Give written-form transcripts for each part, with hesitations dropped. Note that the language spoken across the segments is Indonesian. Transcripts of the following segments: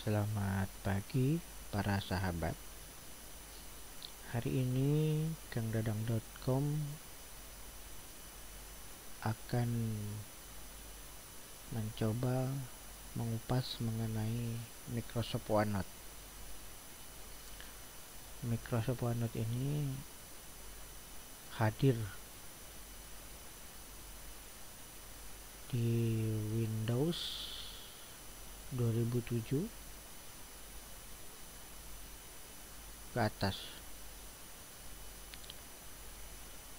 Selamat pagi para sahabat. Hari ini kangdadang.com akan mencoba mengupas mengenai Microsoft OneNote. Microsoft OneNote ini hadir di Windows 2007 ke atas.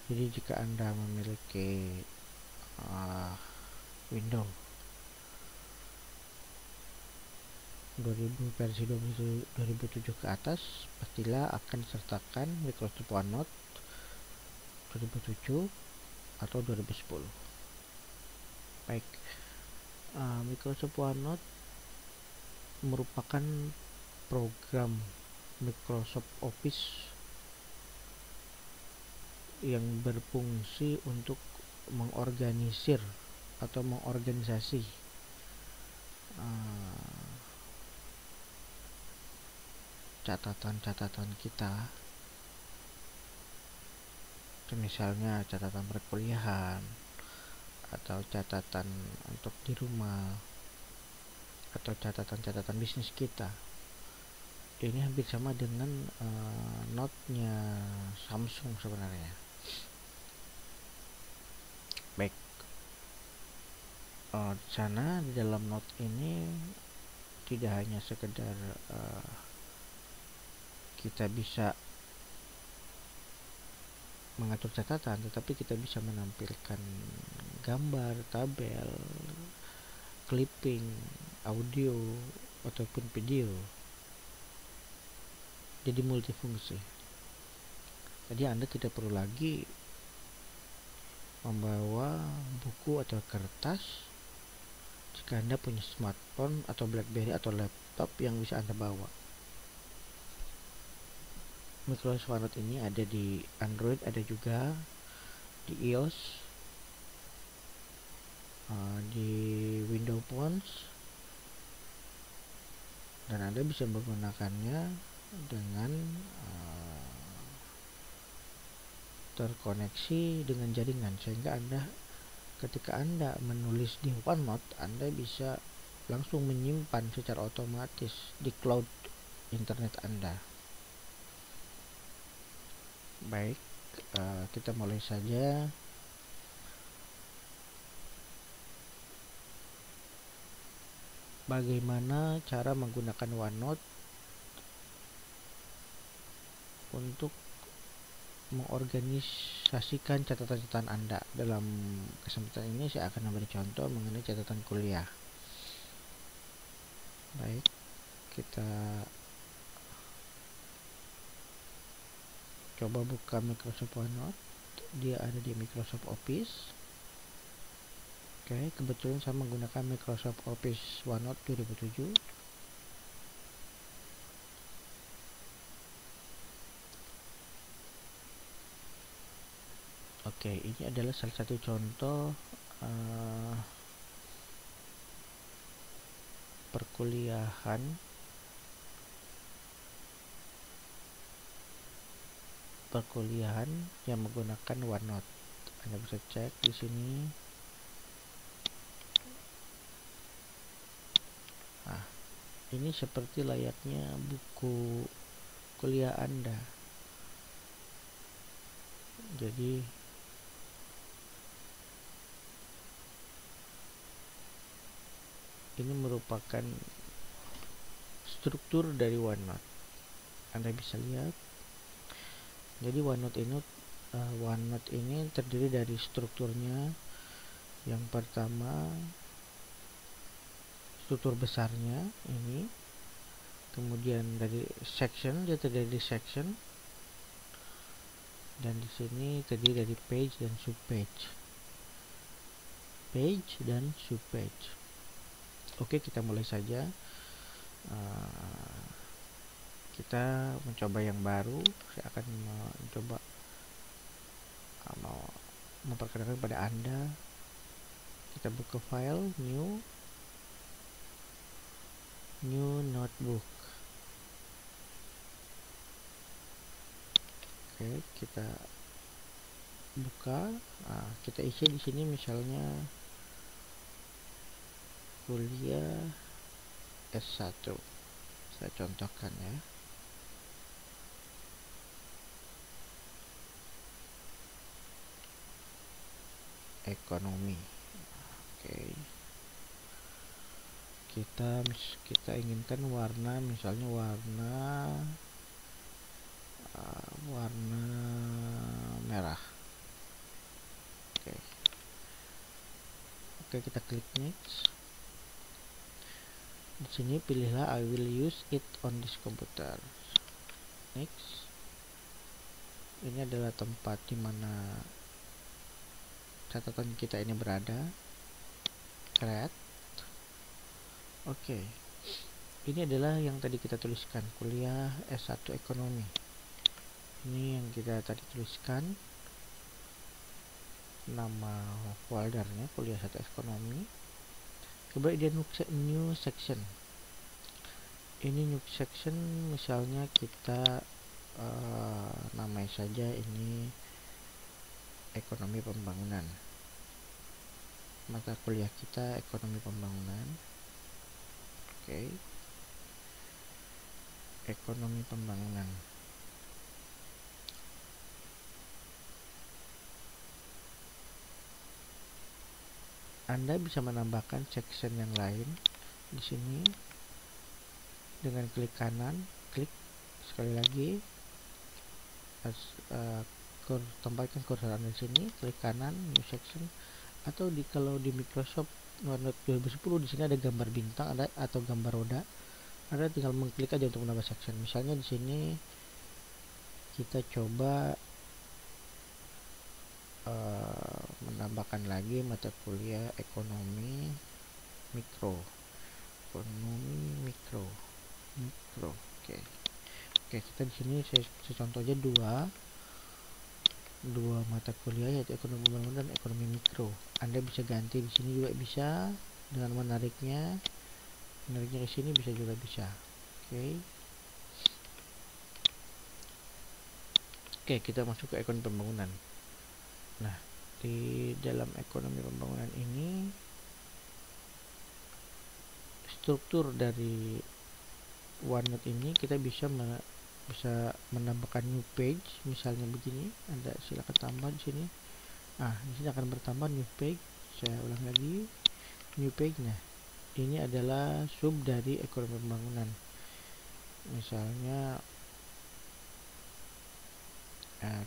Jadi jika Anda memiliki Windows 2007 ke atas, pastilah akan disertakan Microsoft OneNote 2007 atau 2010. Baik, Microsoft OneNote merupakan program Microsoft Office yang berfungsi untuk mengorganisir atau mengorganisasi catatan-catatan kita, misalnya catatan perkuliahan atau catatan untuk di rumah atau catatan-catatan bisnis kita. Ini hampir sama dengan Note-nya Samsung sebenarnya. Baik, di sana di dalam Note ini tidak hanya sekedar kita bisa mengatur catatan, tetapi kita bisa menampilkan gambar, tabel, clipping, audio, ataupun video. Jadi multifungsi. Jadi Anda tidak perlu lagi membawa buku atau kertas jika Anda punya smartphone atau BlackBerry atau laptop yang bisa Anda bawa. Microsoft OneNote ini ada di Android, ada juga di iOS, di Windows Phone, dan Anda bisa menggunakannya dengan terkoneksi dengan jaringan, sehingga ketika Anda menulis di OneNote, Anda bisa langsung menyimpan secara otomatis di cloud internet Anda. Baik, kita mulai saja. Bagaimana cara menggunakan OneNote untuk mengorganisasikan catatan-catatan Anda. Dalam kesempatan ini saya akan memberi contoh mengenai catatan kuliah. Baik, kita coba buka Microsoft OneNote. Dia ada di Microsoft Office. Oke, kebetulan saya menggunakan Microsoft Office OneNote 2007. Oke, ini adalah salah satu contoh perkuliahan yang menggunakan OneNote. Anda bisa cek di sini. Ini seperti layaknya buku kuliah Anda. Jadi ini merupakan struktur dari OneNote. Anda bisa lihat. Jadi OneNote ini terdiri dari strukturnya. Yang pertama, struktur besarnya ini, kemudian dari section, dia terdiri dari section, dan di sini terdiri dari page dan subpage. Oke, kita mulai saja. Kita mencoba yang baru. Saya akan mencoba memperkenalkan pada Anda. Kita buka file new notebook. Oke, kita buka. Nah, kita isi di sini misalnya kuliah S1. Saya contohkan ya. Ekonomi. Oke. Kita inginkan warna, misalnya warna merah. Oke. Oke, kita klik next. Di sini pilihlah I will use it on this computer. Next. Ini adalah tempat di mana catatan kita ini berada. Create. Oke. Ini adalah yang tadi kita tuliskan, kuliah S1 ekonomi. Ini yang kita tadi tuliskan. Nama foldernya kuliah S1 ekonomi. Coba dia new section. Ini new section, misalnya kita namai saja ini ekonomi pembangunan. Mata kuliah kita ekonomi pembangunan. Oke. Ekonomi pembangunan. Anda bisa menambahkan section yang lain di sini dengan klik kanan, klik sekali lagi, tempatkan kursor Anda di sini, klik kanan, new section, atau kalau di Microsoft Word 2010 di sini ada gambar bintang, ada atau gambar roda, Anda tinggal mengklik aja untuk menambah section. Misalnya di sini kita coba menambahkan lagi mata kuliah ekonomi mikro. Oke. Kita di sini saya contoh aja dua mata kuliah, yaitu ekonomi pembangunan dan ekonomi mikro. Anda bisa ganti di sini juga bisa dengan menariknya ke sini bisa juga bisa. Oke, kita masuk ke ekonomi pembangunan. Nah, di dalam ekonomi pembangunan ini struktur dari OneNote ini kita bisa menambahkan new page, misalnya begini. Anda silakan tambah di sini. Di sini akan bertambah new page. Saya ulang lagi, new page. Nah, ini adalah sub dari ekonomi pembangunan. Misalnya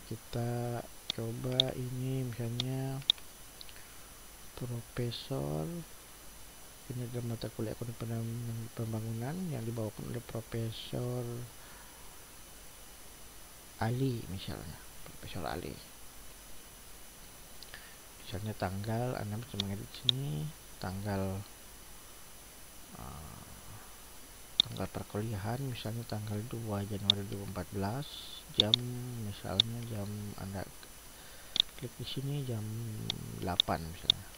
kita coba ini, misalnya profesor, ini adalah mata kuliah ekonomi pembangunan yang dibawakan oleh Profesor Ali, misalnya Profesor Ali. Misalnya tanggal, Anda bisa mengedit sini tanggal perkuliahan, misalnya tanggal 2 Januari 2014, jam, misalnya jam, Anda klik di sini jam 8 misalnya.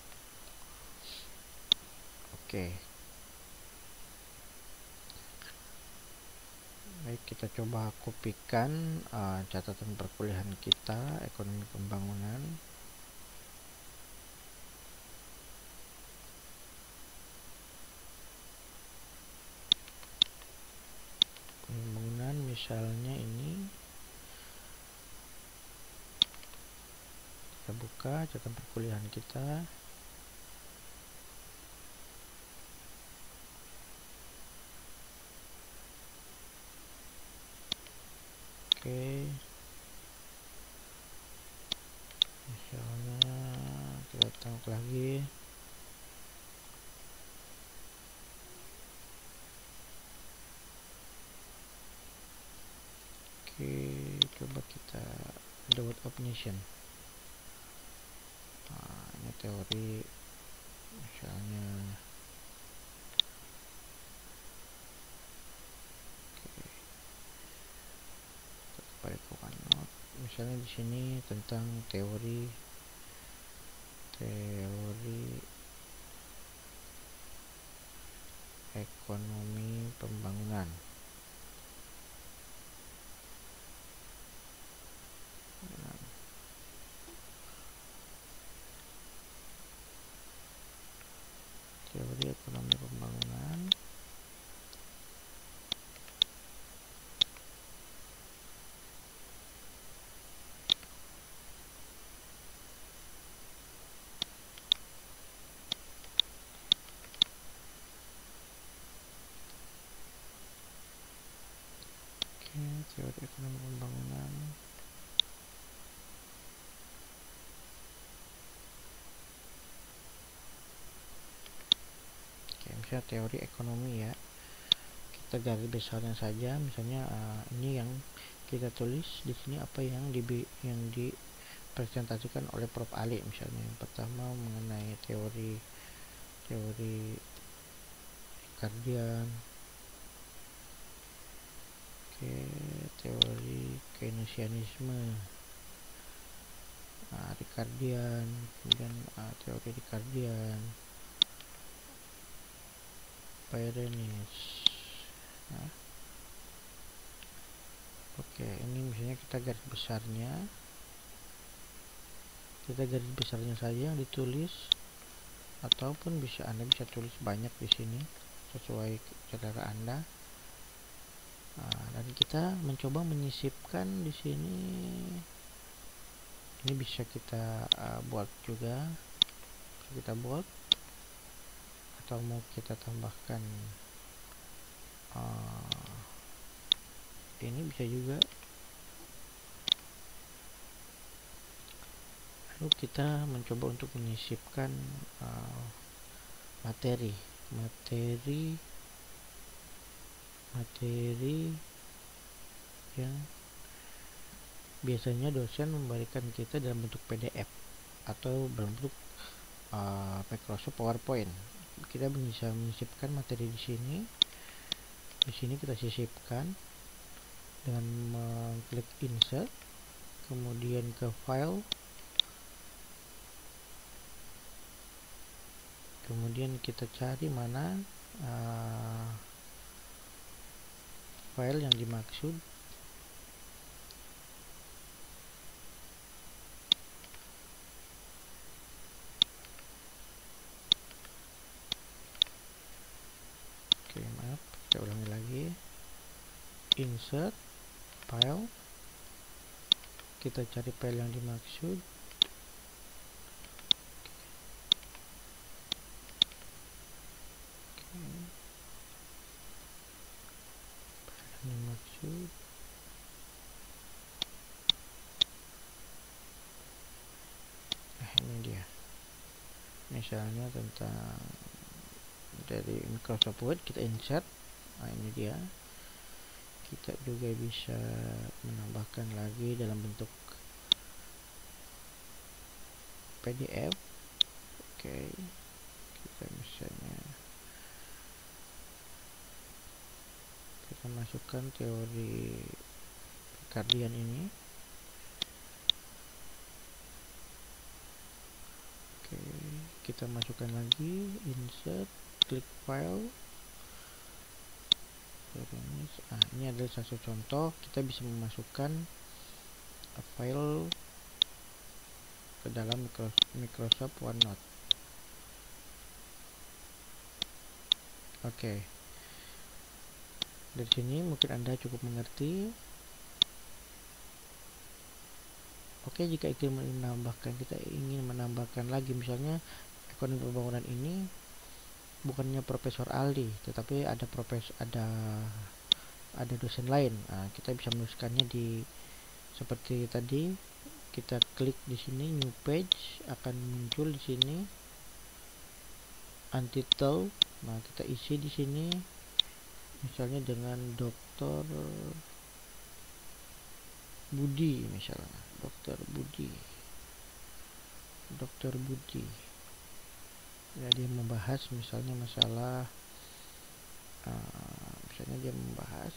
Oke. Baik, kita coba kopikan catatan perkuliahan kita ekonomi pembangunan. Misalnya ini kita buka catatan perkuliahan kita. Oke, misalnya kita tengok lagi. Oke, coba kita The Word of Nation. Ini teori, misalnya misalnya di sini tentang teori ekonomi pembangunan. Teori ekonomi pembangunan. Teori ekonomi pembangunan. Misalnya teori ekonomi ya, kita garis besarnya saja. Misalnya ini yang kita tulis di sini apa yang dipresentasikan oleh Prof. Ali. Misalnya yang pertama mengenai teori Ricardian. Teori Keynesianisme, Ricardian, kemudian teori Ricardian, Pyrenees. Ini misalnya kita garis besarnya saja yang ditulis, ataupun Anda bisa tulis banyak di sini sesuai selera Anda. Dan kita mencoba menyisipkan di sini. Ini bisa kita buat juga, atau mau kita tambahkan ini bisa juga. Lalu kita mencoba untuk menyisipkan materi yang biasanya dosen memberikan kita dalam bentuk PDF atau dalam bentuk Microsoft PowerPoint. Kita bisa menyisipkan materi di sini. Di sini kita sisipkan dengan mengklik insert, kemudian ke file, kemudian kita cari mana file yang dimaksud. Maaf, kita ulangi lagi. Insert file, kita cari file yang dimaksud. Ini dia, misalnya tentang dari Microsoft Word, kita insert. Ini dia. Kita juga bisa menambahkan lagi dalam bentuk PDF. Kita misalnya kita masukkan teori Ricardian ini. Kita masukkan lagi, insert, klik file. Ini adalah satu contoh. Kita bisa memasukkan file ke dalam Microsoft OneNote. Dari sini mungkin Anda cukup mengerti. Jika kita ingin menambahkan lagi, misalnya ekonomi pembangunan ini bukannya Profesor Aldi, tetapi ada dosen lain. Kita bisa menuliskannya seperti tadi. Kita klik di sini, new page, akan muncul di sini untitled. Kita isi di sini, misalnya dengan Dr. Budi, misalnya Dr. Budi. Ya, dia membahas misalnya masalah misalnya dia membahas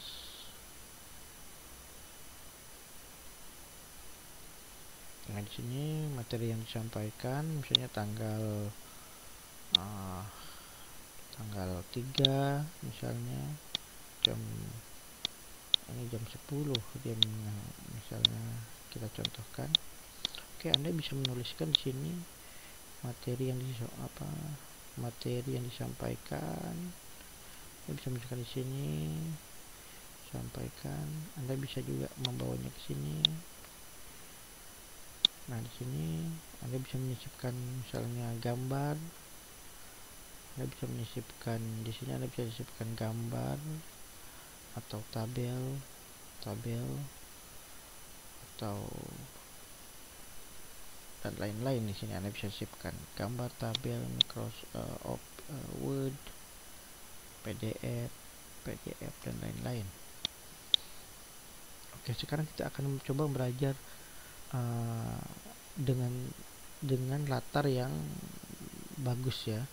di sini materi yang disampaikan, misalnya tanggal tanggal 3 misalnya jam ini jam 10 dia misalnya kita contohkan. Oke, Anda bisa menuliskan di sini materi yang disampaikan. Anda bisa menuliskan di sini sampaikan. Anda bisa juga membawanya ke sini. Nah, di sini Anda bisa menyisipkan misalnya gambar. Anda bisa menyisipkan di sini, Anda bisa menyisipkan gambar atau tabel atau dan lain-lain. Di sini Anda bisa sisipkan gambar, tabel, Microsoft Word, PDF dan lain-lain. Oke, sekarang kita akan mencoba belajar dengan latar yang bagus ya.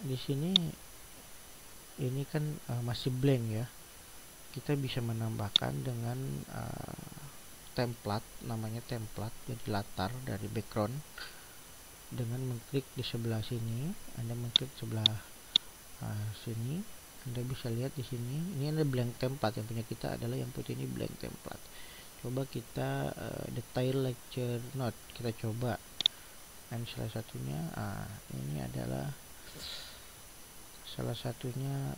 Di sini ini kan masih blank ya. Kita bisa menambahkan dengan template, namanya template, jadi latar dari background, dengan mengklik di sebelah sini. Anda mengklik sebelah sini, Anda bisa lihat di sini ini ada blank template. Yang punya kita adalah yang putih ini blank template. Coba kita detail lecture note, kita coba, dan salah satunya ini adalah salah satunya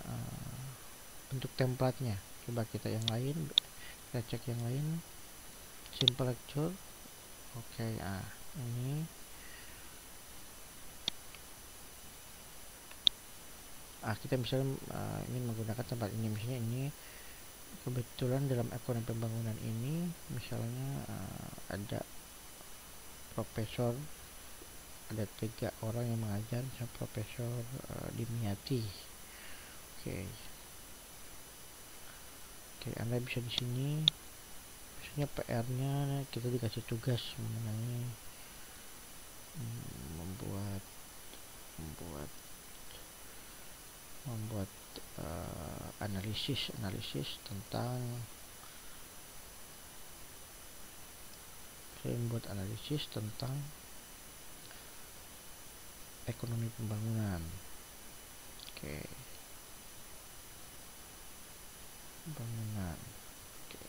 bentuk templatenya. Coba kita yang lain, kita cek yang lain, simple lecture. Oke, ini kita misalnya ingin menggunakan tempat ini. Misalnya ini kebetulan dalam ekonomi pembangunan ini misalnya ada profesor, ada 3 orang yang mengajar, Profesor Dimyati. Oke, Anda bisa di sini misalnya PR-nya kita dikasih tugas mengenai membuat analisis tentang ekonomi pembangunan. Oke. Pembangunan. Oke.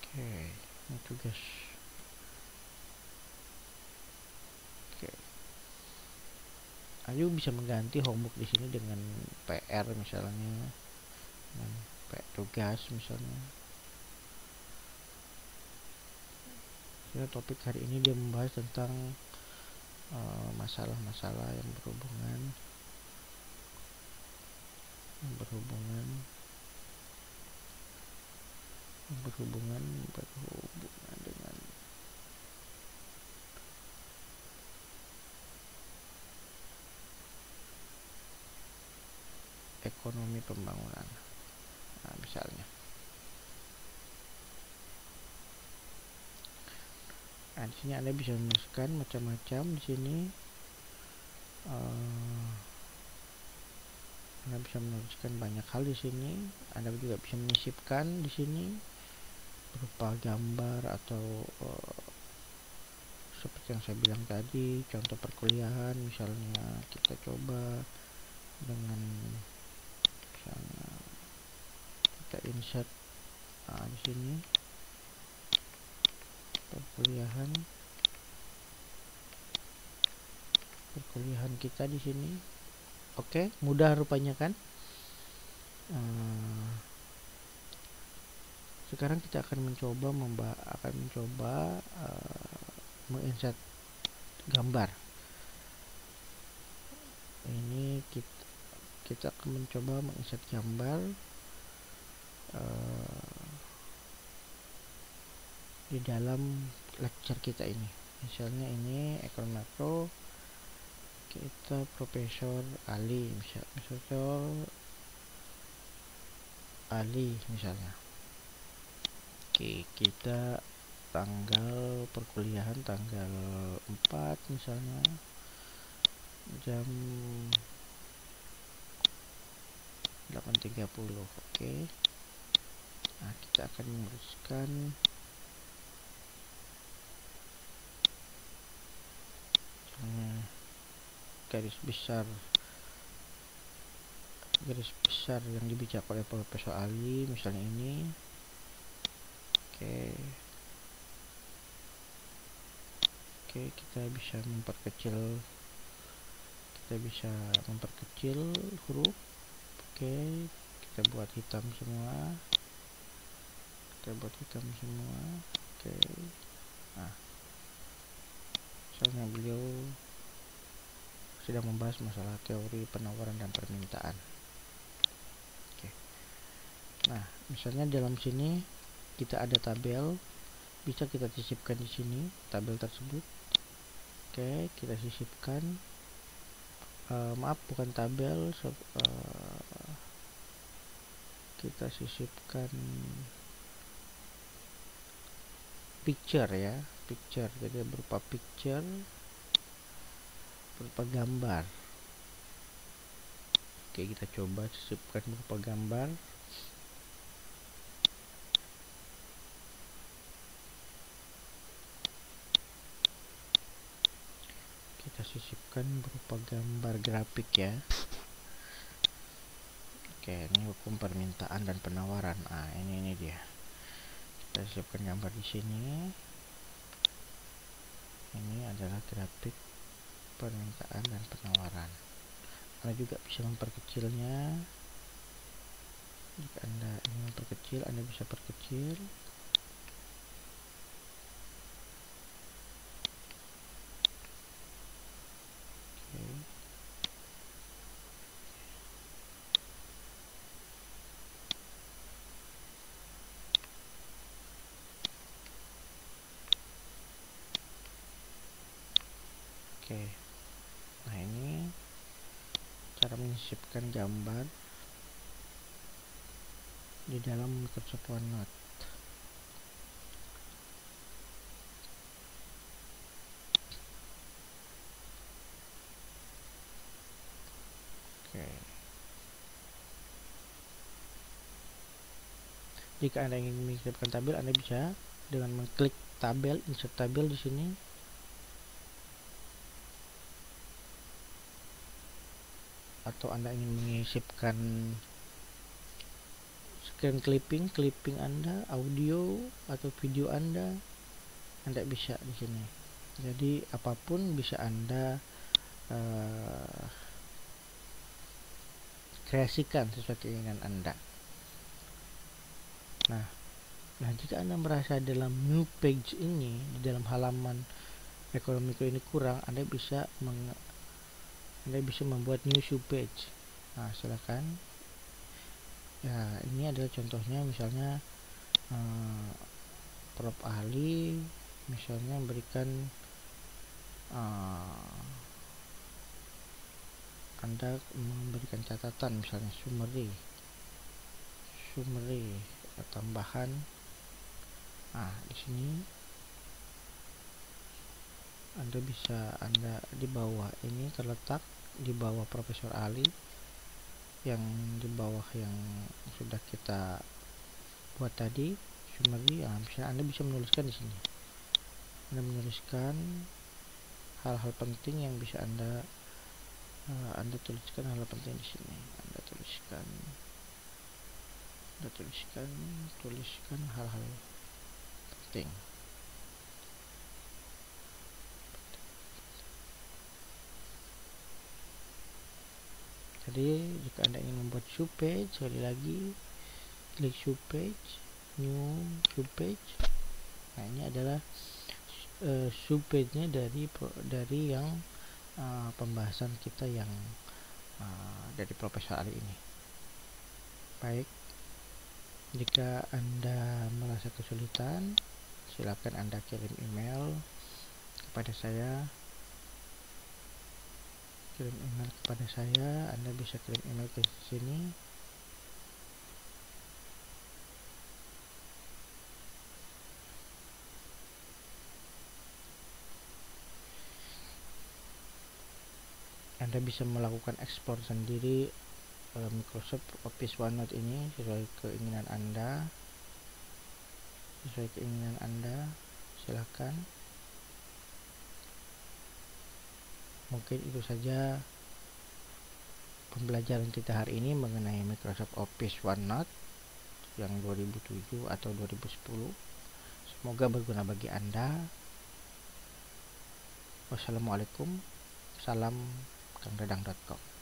Oke, ini tugas. Oke. Ayo bisa mengganti homework di sini dengan PR misalnya, dengan tugas misalnya. Topik hari ini dia membahas tentang masalah-masalah yang berhubungan dengan ekonomi pembangunan. Nah, misalnya. Nah, di sini Anda bisa menuliskan macam-macam di sini. Anda bisa menuliskan banyak hal di sini. Anda juga bisa menyisipkan di sini berupa gambar atau seperti yang saya bilang tadi, contoh perkuliahan. Misalnya kita coba dengan misalnya kita insert di sini perkuliahan kita di sini. Oke, mudah rupanya kan. Sekarang kita akan mencoba menginsert gambar. Ini kita akan mencoba menginsert gambar di dalam lecture kita ini. Misalnya ini ekonomi makro, kita Profesor Ali misalnya. Oke, kita tanggal perkuliahan tanggal 4 misalnya jam 8.30. Oke. Nah, kita akan menuliskan garis besar yang dibicarakan oleh Profesor Ali, misalnya ini. Oke, kita bisa memperkecil huruf. Oke, kita buat hitam semua. Oke. Nah, misalnya beliau sedang membahas masalah teori penawaran dan permintaan. Oke. Nah, misalnya dalam sini kita ada tabel, bisa kita sisipkan di sini tabel tersebut. Oke, kita sisipkan. Maaf, bukan tabel. Kita sisipkan picture ya, jadi berupa picture, berupa gambar. Oke, kita coba sisipkan berupa gambar. Kita sisipkan berupa gambar grafik ya. Oke, ini hukum permintaan dan penawaran. Nah, ini dia. Kita sisipkan gambar di sini. Ini adalah grafik permintaan dan penawaran. Anda juga bisa memperkecilnya. Jika Anda ingin memperkecil, Anda bisa perkecil. Oke. Nah, ini cara menyisipkan gambar di dalam Microsoft OneNote. Oke. Jika Anda ingin menyisipkan tabel, Anda bisa dengan mengklik tabel, insert tabel di sini. Atau Anda ingin menyisipkan screen clipping Anda, audio atau video Anda bisa di sini. Jadi apapun bisa Anda kreasikan sesuai keinginan Anda. Nah, jika Anda merasa dalam new page ini, di dalam halaman ekonomiku ini kurang, Anda bisa membuat new subpage. Nah, silakan. Ya, ini adalah contohnya, misalnya Prof. Ali misalnya memberikan Anda memberikan catatan, misalnya summary tambahan. Nah, di sini Anda di bawah ini terletak di bawah Profesor Ali, yang di bawah yang sudah kita buat tadi summary. Misalnya Anda bisa menuliskan di sini. Anda menuliskan hal-hal penting yang bisa Anda tuliskan hal penting di sini. Anda tuliskan hal-hal penting. Jadi jika Anda ingin membuat subpage, sekali lagi klik subpage, new subpage. Nah, ini adalah subpage-nya dari yang pembahasan kita yang dari Profesor Ali ini. Baik, jika Anda merasa kesulitan, silakan Anda kirim email kepada saya. Anda bisa kirim email ke sini. Anda bisa melakukan ekspor sendiri Microsoft Office OneNote ini sesuai keinginan Anda. sesuai keinginan Anda, silahkan. Mungkin itu saja pembelajaran kita hari ini mengenai Microsoft Office OneNote yang 2007 atau 2010. Semoga berguna bagi Anda. Wassalamualaikum. Salam kangdadang.com.